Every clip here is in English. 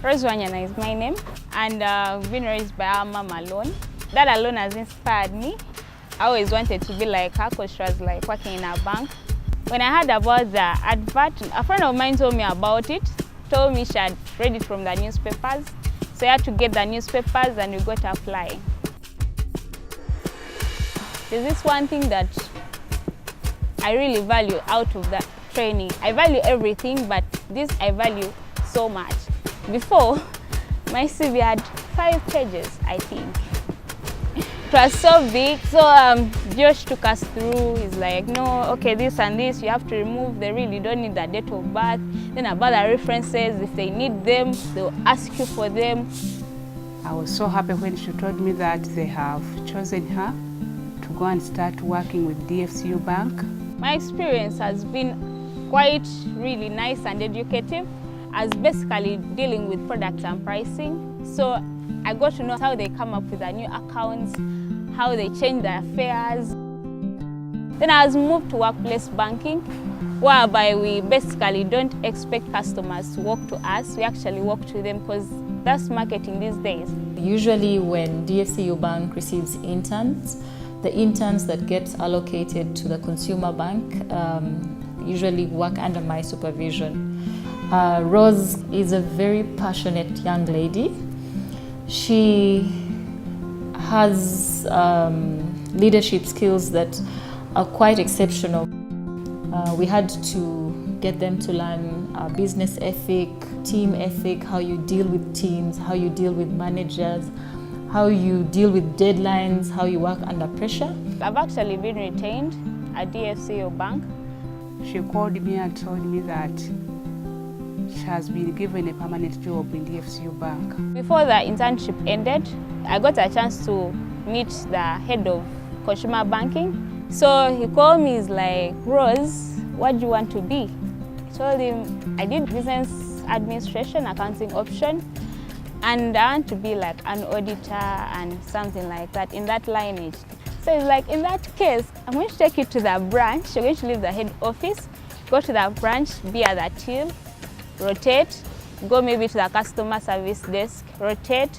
Rose Wanyana is my name, and I've been raised by our mom alone. That alone has inspired me. I always wanted to be like her because she was like working in a bank. When I heard about the advert, a friend of mine told me about it, told me she had read it from the newspapers. So I had to get the newspapers and we got applying. There's this one thing that I really value out of that training. I value everything, but this I value so much. Before, my CV had 5 pages, I think. It was so big, so Josh took us through. He's like, no, okay, this and this, you have to remove. They really don't need the date of birth. Then about the references, if they need them, they'll ask you for them. I was so happy when she told me that they have chosen her to go and start working with DFCU Bank. My experience has been quite really nice and educative, as basically dealing with products and pricing. So I got to know how they come up with their new accounts, how they change their fares. Then I was moved to workplace banking, whereby we basically don't expect customers to walk to us, we actually walk to them, because that's marketing these days. Usually when DFCU Bank receives interns, the interns that get allocated to the consumer bank usually work under my supervision. Rose is a very passionate young lady. She has leadership skills that are quite exceptional. We had to get them to learn business ethic, team ethic, how you deal with teams, how you deal with managers, how you deal with deadlines, how you work under pressure. I've actually been retained at DFCU Bank. She called me and told me that she has been given a permanent job in DFCU Bank. Before the internship ended, I got a chance to meet the head of consumer banking. So he called me, he's like, Rose, what do you want to be? I told him I did business administration, accounting option, and I want to be like an auditor and something like that in that lineage. So he's like, in that case, I'm going to take you to the branch. You're going to leave the head office, go to the branch, be at the till, rotate, go maybe to the customer service desk, rotate,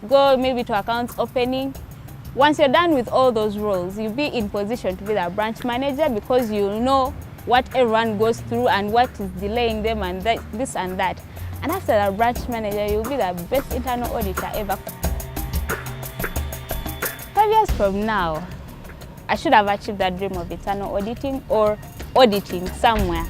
go maybe to accounts opening. Once you're done with all those roles, you'll be in position to be the branch manager, because you'll know what everyone goes through and what is delaying them and this and that. And after the branch manager, you'll be the best internal auditor ever. 5 years from now, I should have achieved that dream of internal auditing or auditing somewhere.